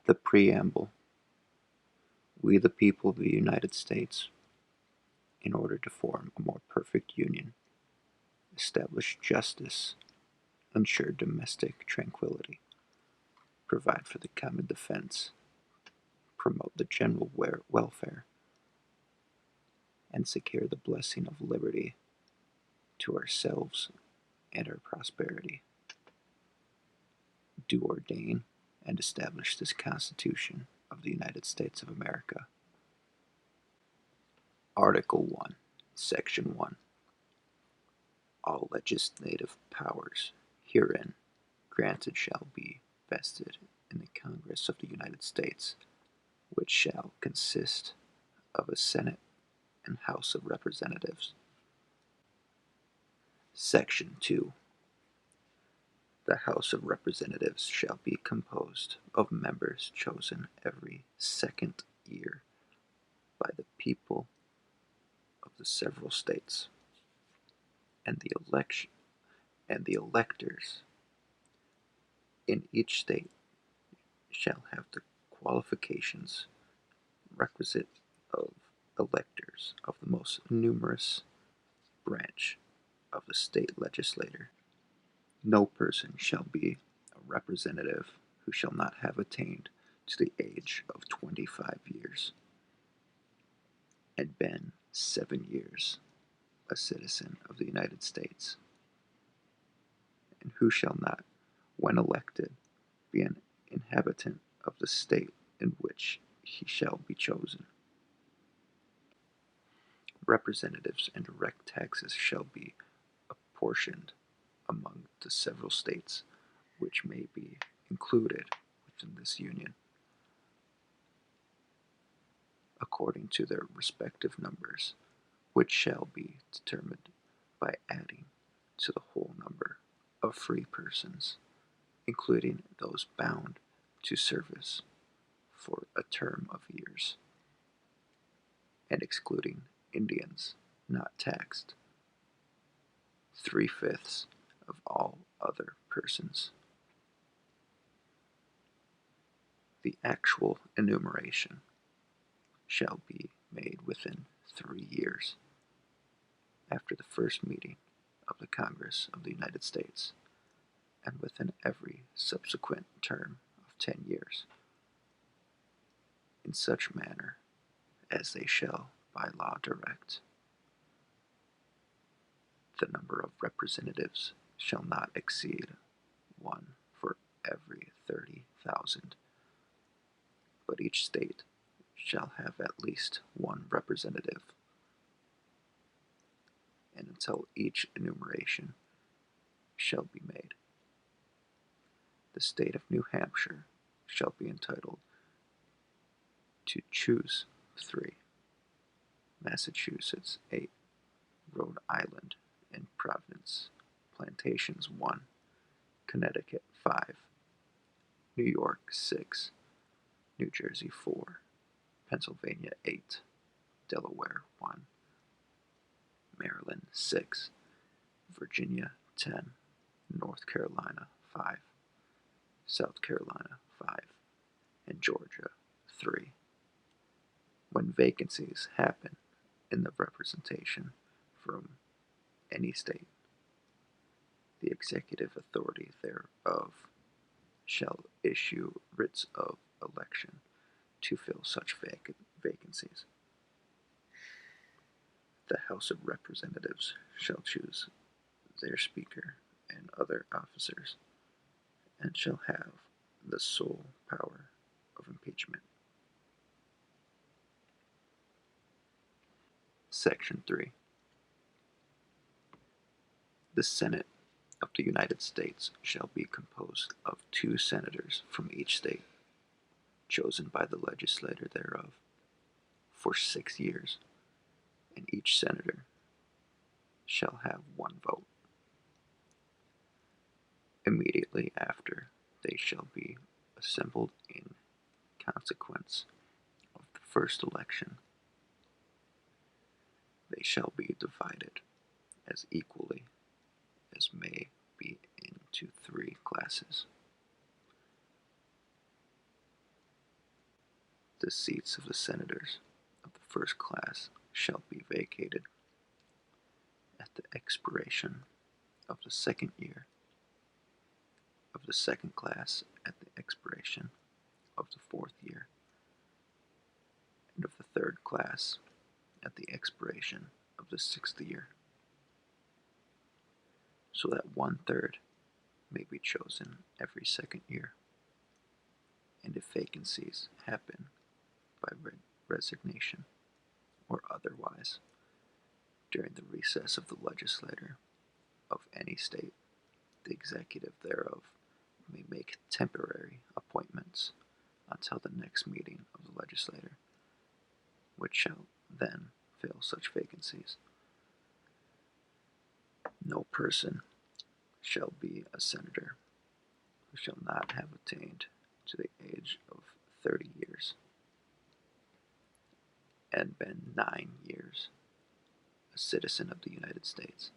The Preamble. We, the people of the United States, in order to form a more perfect union, establish justice, ensure domestic tranquility, provide for the common defense, promote the general welfare, and secure the blessing of liberty to ourselves and our prosperity, do ordain and establish this Constitution of the United States of America. Article 1, Section 1. All legislative powers herein granted shall be vested in the Congress of the United States, which shall consist of a Senate and House of Representatives. Section 2. The House of Representatives shall be composed of members chosen every second year by the people of the several states, and the electors in each state shall have the qualifications requisite of electors of the most numerous branch of the state legislature. No person shall be a representative who shall not have attained to the age of 25 years and been 7 years a citizen of the United States, and who shall not, when elected, be an inhabitant of the state in which he shall be chosen. Representatives and direct taxes shall be apportioned among the several states which may be included within this union, according to their respective numbers, which shall be determined by adding to the whole number of free persons, including those bound to service for a term of years, and excluding Indians not taxed, 3/5 of all other persons. The actual enumeration shall be made within 3 years after the first meeting of the Congress of the United States, and within every subsequent term of 10 years, in such manner as they shall by law direct. The number of representatives shall not exceed 1 for every 30,000, but each state shall have at least 1 representative, and until each enumeration shall be made, the state of New Hampshire shall be entitled to choose 3, Massachusetts 8, Rhode Island and Providence Plantations 1, Connecticut 5, New York 6, New Jersey 4, Pennsylvania 8, Delaware 1, Maryland 6, Virginia 10, North Carolina 5, South Carolina 5, and Georgia 3. When vacancies happen in the representation from any state, the executive authority thereof shall issue writs of election to fill such vacancies. The House of Representatives shall choose their Speaker and other officers, and shall have the sole power of impeachment. Section 3. The Senate of the United States shall be composed of 2 senators from each state, chosen by the legislature thereof, for 6 years, and each senator shall have 1 vote. Immediately after they shall be assembled in consequence of the first election, they shall be divided as equally as may be into 3 classes. The seats of the senators of the first class shall be vacated at the expiration of the second year, of the second class at the expiration of the fourth year, and of the third class at the expiration of the sixth year, so that 1/3 may be chosen every second year. And if vacancies happen by resignation or otherwise during the recess of the legislature of any state, the executive thereof may make temporary appointments until the next meeting of the legislature, which shall then fill such vacancies. No person shall be a senator who shall not have attained to the age of 30 years and been 9 years a citizen of the United States,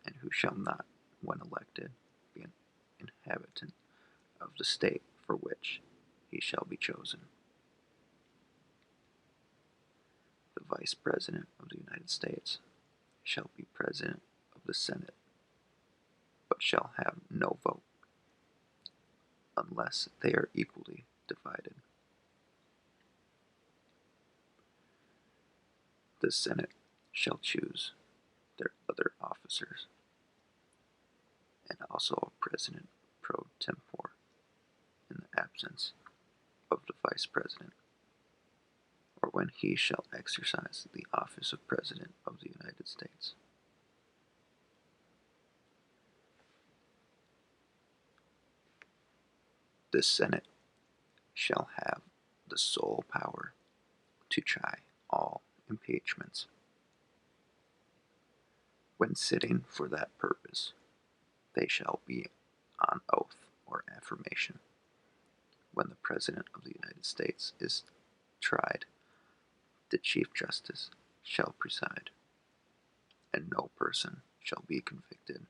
and who shall not, when elected, be an inhabitant of the state for which he shall be chosen. The Vice President of the United States shall be President of the Senate, but shall have no vote unless they are equally divided. The Senate shall choose their other officers, and also a President pro tempore in the absence of the Vice President, or when he shall exercise the office of President of the United States. The Senate shall have the sole power to try all impeachments. When sitting for that purpose, they shall be on oath or affirmation. When the President of the United States is tried, the Chief Justice shall preside, and no person shall be convicted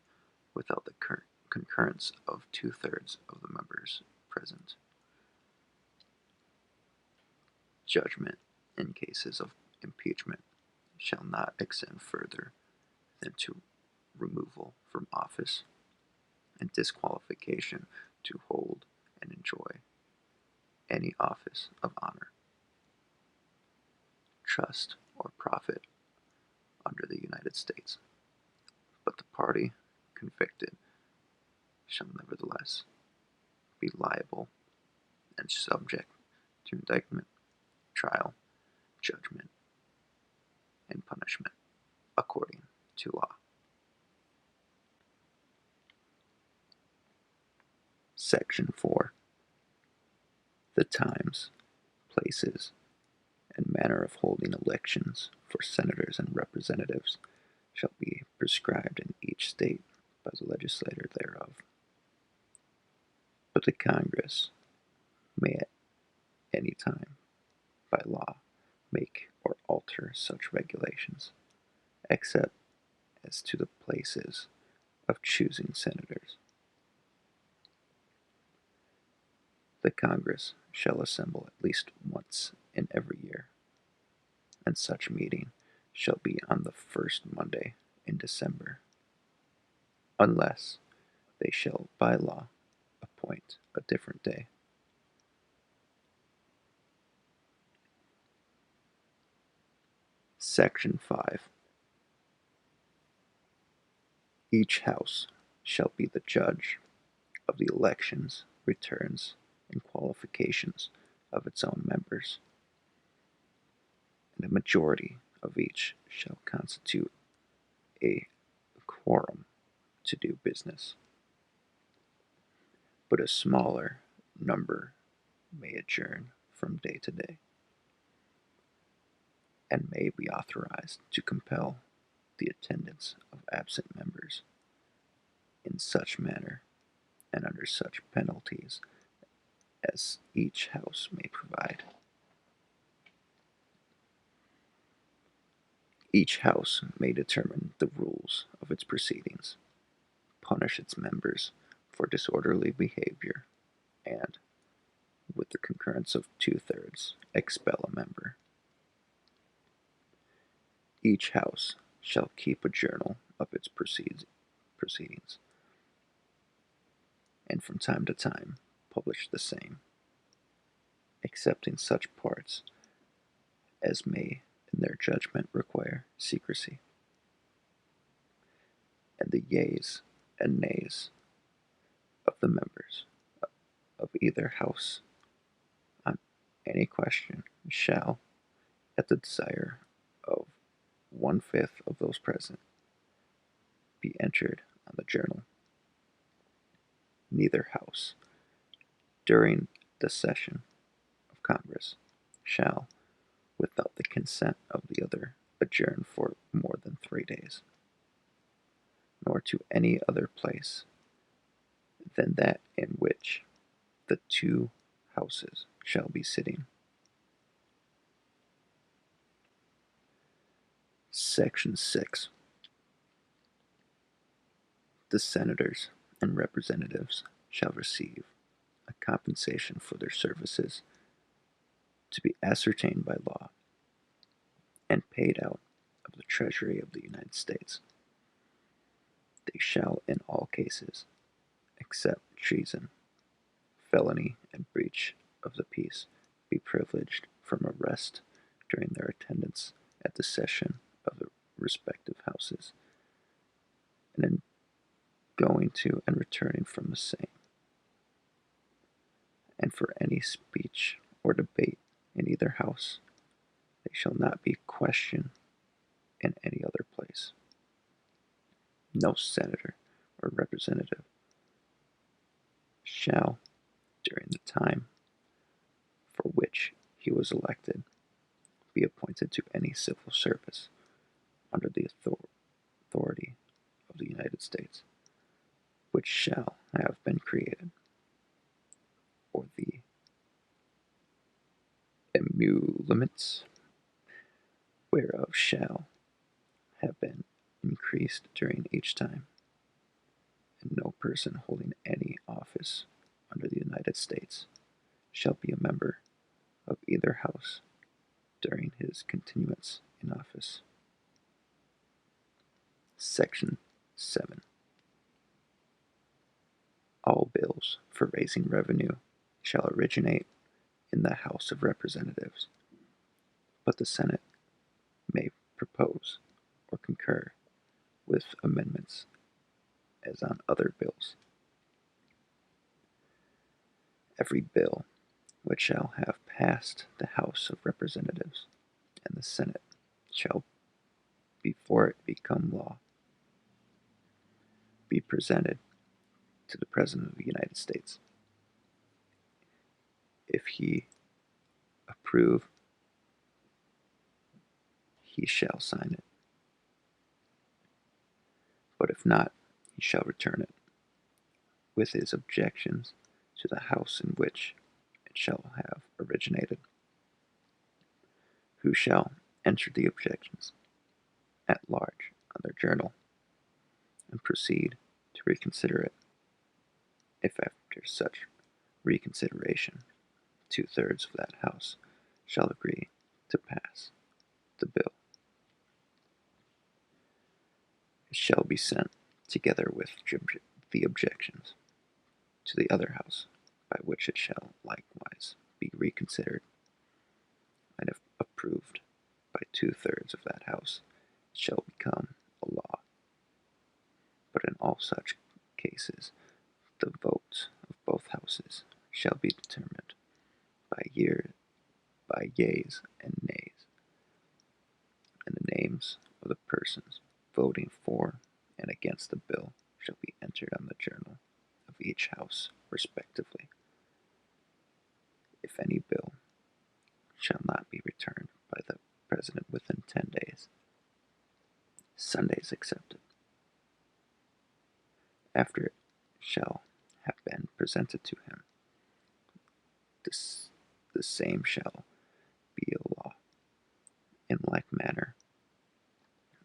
without the concurrence of 2/3 of the members present. Judgment in cases of impeachment shall not extend further than to removal from office and disqualification to hold and enjoy any office of honor, trust, or profit under the United States. But the party convicted shall nevertheless be liable and subject to indictment, trial, judgment, and punishment according to law. Section 4. The times, places, and manner of holding elections for senators and representatives shall be prescribed in each state by the legislature thereof. But the Congress may at any time, by law, make or alter such regulations, except as to the places of choosing senators. The Congress shall assemble at least once in every year, and such meeting shall be on the first Monday in December, unless they shall by law appoint a different day. Section 5. Each house shall be the judge of the elections, returns, and qualifications of its own members, and a majority of each shall constitute a quorum to do business, but a smaller number may adjourn from day to day, and may be authorized to compel the attendance of absent members in such manner and under such penalties as each house may provide. Each house may determine the rules of its proceedings, punish its members for disorderly behavior, and, with the concurrence of 2/3, expel a member. Each house shall keep a journal of its proceedings, and from time to time publish the same, excepting such parts as may, in their judgment, require secrecy. And the yeas and nays of the members of either house on any question shall, at the desire of 1/5 of those present, be entered on the journal. Neither house, during the session of Congress, shall, without the consent of the other, adjourn for more than 3 days, nor to any other place than that in which the two houses shall be sitting. Section 6. The senators and representatives shall receive a compensation for their services to be ascertained by law and paid out of the Treasury of the United States. They shall, in all cases, except treason, felony, and breach of the peace, be privileged from arrest during their attendance at the session of the respective houses, and in going to and returning from the same, and for any speech or debate in either house. They shall not be questioned in any other place. No senator or representative shall, during the time for which he was elected, be appointed to any civil service under the authority of the United States, which shall have been created, or the emoluments whereof shall have been increased during each time, and no person holding any office under the United States shall be a member of either house during his continuance in office. Section 7. All bills for raising revenue shall originate in the House of Representatives, but the Senate may propose or concur with amendments as on other bills. Every bill which shall have passed the House of Representatives and the Senate shall, before it become law, be presented to the President of the United States. If he approve, he shall sign it, but if not, he shall return it, with his objections, to the House in which it shall have originated, who shall enter the objections at large on their journal, and proceed to reconsider it. If after such reconsideration 2/3 of that House shall agree to pass the bill, it shall be sent, together with the objections, to the other House, by which it shall likewise be reconsidered, and if approved by 2/3 of that House, it shall become a law. But in all such cases, the votes of both Houses shall be determined by yeas and nays, and the names of the persons voting for and against the bill shall be entered on the journal of each House respectively. If any bill shall not be returned by the President within 10 days, Sundays excepted, after it shall have been presented to him, the same shall be a law, in like manner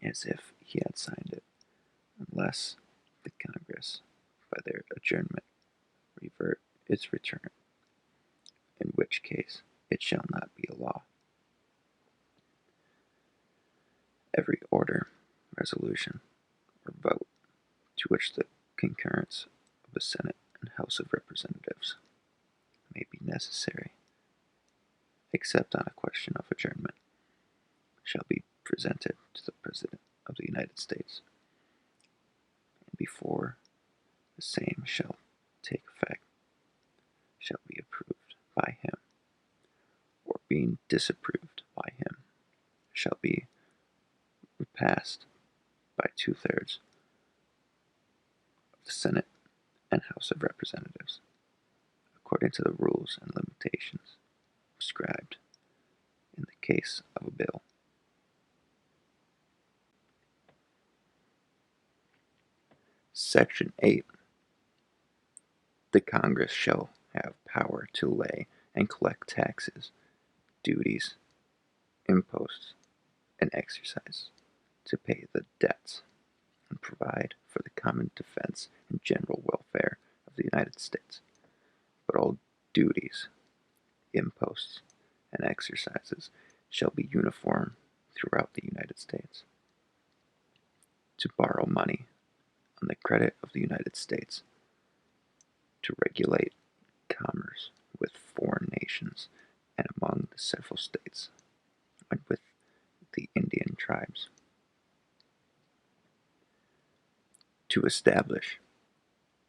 as if he had signed it, unless the Congress, by their adjournment, revert its return, in which case it shall not be a law. Every order, resolution, or vote to which the concurrence of the Senate and House of Representatives may be necessary, except on a question of adjournment, shall be presented to the President of the United States, and before the same shall take effect, shall be approved by him, or being disapproved by him, shall be repassed by 2/3 of the Senate and House of Representatives, according to the rules and limitations prescribed in the case of a bill. Section 8. The Congress shall have power to lay and collect taxes, duties, imposts, and exercise, to pay the debts, and provide for the common defense and general welfare of the United States. But all duties, imposts, and exercises shall be uniform throughout the United States. To borrow money on the credit of the United States, to regulate commerce with foreign nations and among the several states, and with the Indian tribes, to establish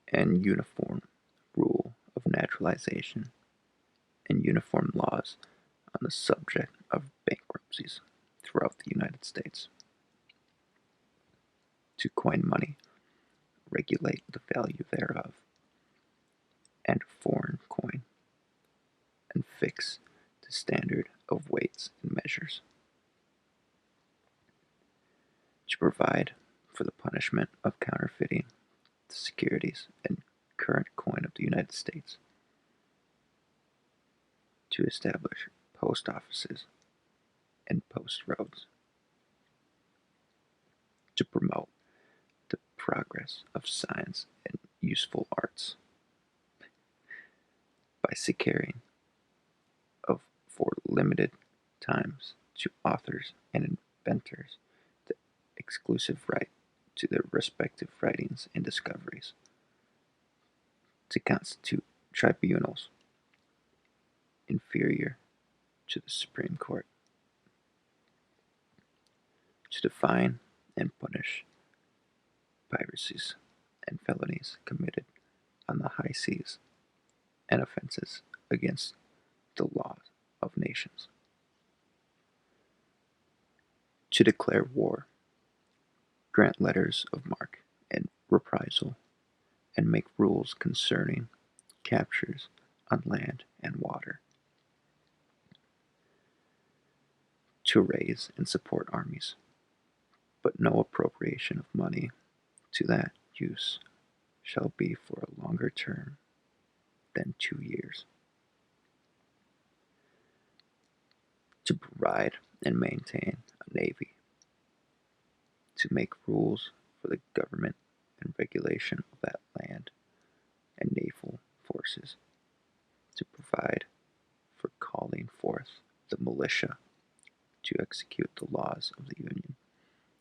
an uniform rule of naturalization and uniform laws on the subject of bankruptcies throughout the United States, to coin money, regulate the value thereof, and foreign coin, and fix the standard of weights and measures, to provide for the punishment of counterfeiting the securities and current coin of the United States, to establish post offices and post roads, to promote the progress of science and useful arts by securing of for limited times to authors and inventors the exclusive right to their respective writings and discoveries, to constitute tribunals inferior to the Supreme Court, to define and punish piracies and felonies committed on the high seas, and offenses against the laws of nations, to declare war, grant letters of marque and reprisal, and make rules concerning captures on land and water, to raise and support armies, but no appropriation of money to that use shall be for a longer term than 2 years, to provide and maintain a navy, to make rules for the government and regulation of that land and naval forces, to provide for calling forth the militia to execute the laws of the Union,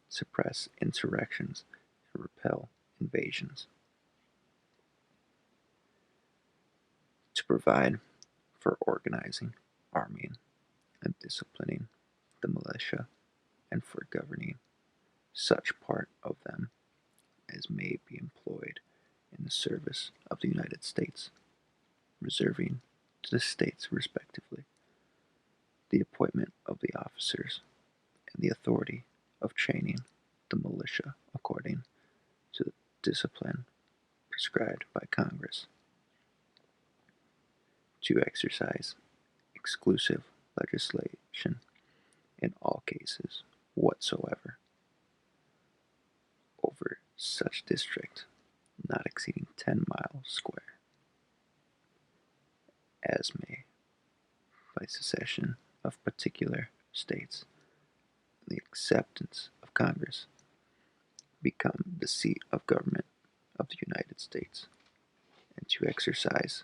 suppress insurrections, and repel invasions, to provide for organizing, arming, and disciplining the militia, and for governing such part of them as may be employed in the service of the United States, reserving to the states respectively the appointment of the officers and the authority of training the militia according to the discipline prescribed by Congress, to exercise exclusive legislation in all cases whatsoever over such district not exceeding 10 miles square, as may, by secession of particular states, and the acceptance of Congress, become the seat of government of the United States, and to exercise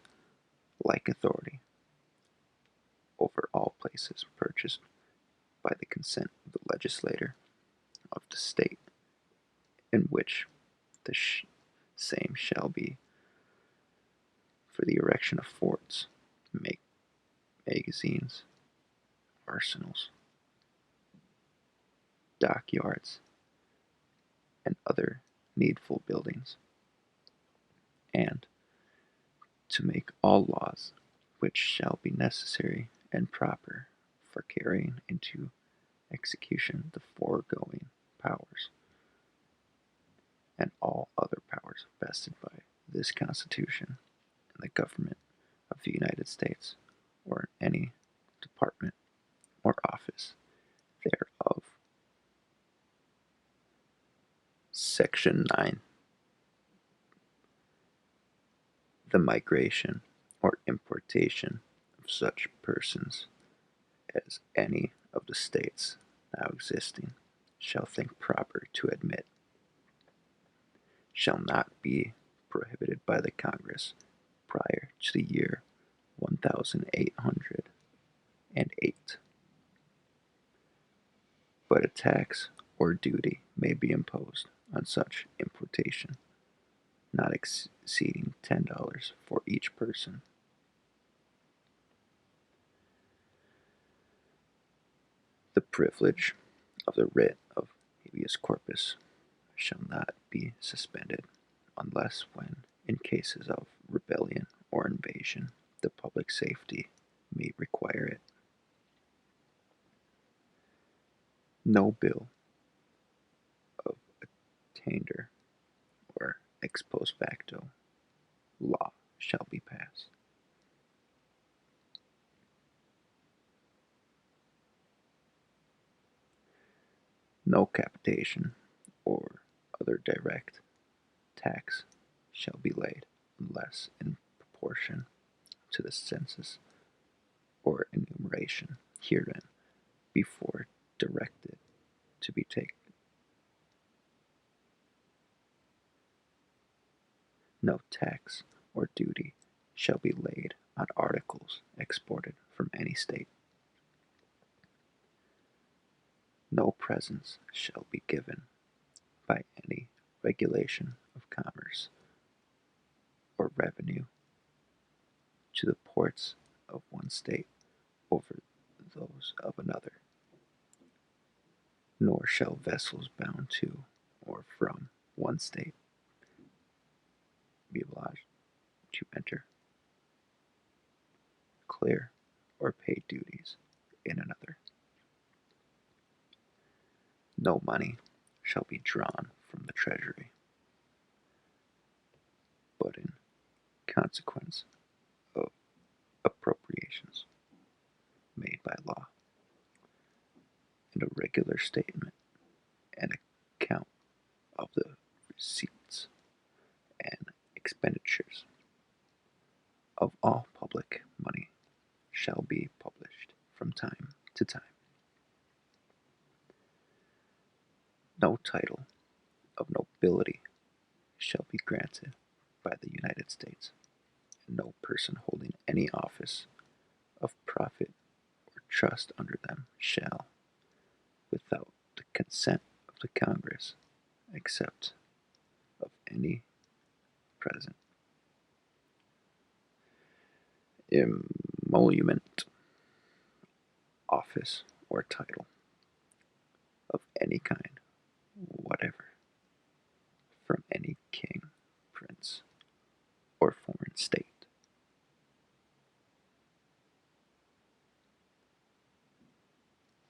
like authority over all places purchased by the consent of the legislator of the state in which the same shall be for the erection of forts, magazines, arsenals, dockyards, and other needful buildings, and to make all laws which shall be necessary and proper for carrying into execution the foregoing powers, and all other powers vested by this Constitution in the government of the United States, or in any department or office thereof. Section 9. The migration or importation of such persons as any of the states now existing shall think proper to admit shall not be prohibited by the Congress prior to the year 1808, but a tax or duty may be imposed on such importation, not exceeding $10 for each person. The privilege of the writ of habeas corpus shall not be suspended unless when, in cases of rebellion or invasion, the public safety may require it. No bill of attainder or ex post facto law shall be passed. No capitation or other direct tax shall be laid unless in proportion to the census or enumeration herein before directed to be taken. No tax or duty shall be laid on articles exported from any state. No presents shall be given by any regulation of commerce or revenue to the ports of one state over those of another, nor shall vessels bound to or from one state be obliged to enter, clear, or pay duties in another. No money shall be drawn from the treasury, but in consequence of appropriations made by law, and a regular statement and account of the receipts and expenditures of all public money shall be published from time to time. No title of nobility shall be granted by the United States, and no person holding any office of profit or trust under them shall, without the consent of the Congress, accept of any present, emolument, office, or title of any kind whatever from any king, prince, or foreign state.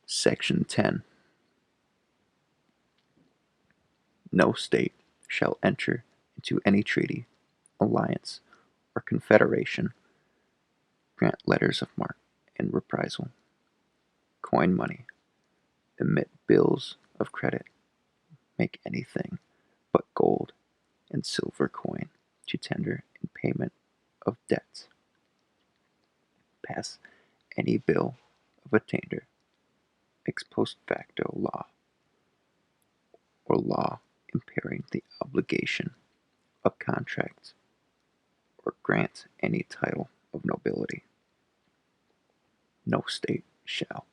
Section 10. No state shall enter into any treaty, alliance, or confederation, grant letters of marque and reprisal, coin money, emit bills of credit, make anything but gold and silver coin to tender in payment of debts, pass any bill of attainder, ex post facto law, or law impairing the obligation of contracts, or grant any title of nobility. No state shall,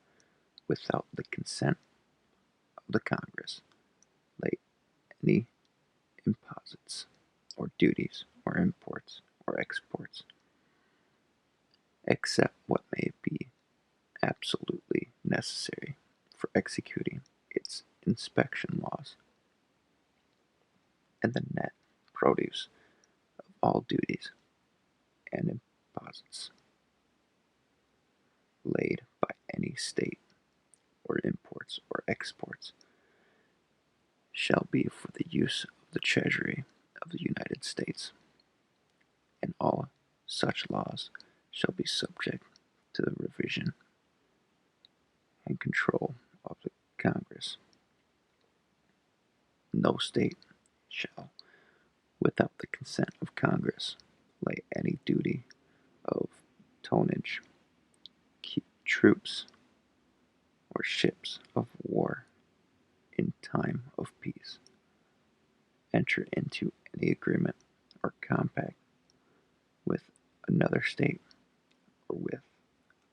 without the consent of the Congress, lay any impositions or duties or imports or exports, except what may be absolutely necessary for executing its inspection laws, and the net produce of all duties and impositions laid by any state or imports or exports shall be for the use of the Treasury of the United States, and all such laws shall be subject to the revision and control of the Congress. No state shall, without the consent of Congress, lay any duty of tonnage, keep troops, or ships of war in time of peace, enter into any agreement or compact with another state or with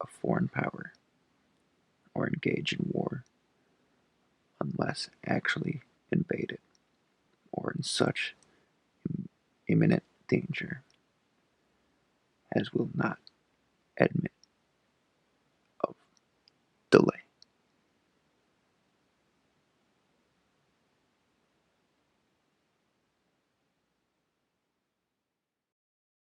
a foreign power, or engage in war unless actually invaded or in such imminent danger as will not admit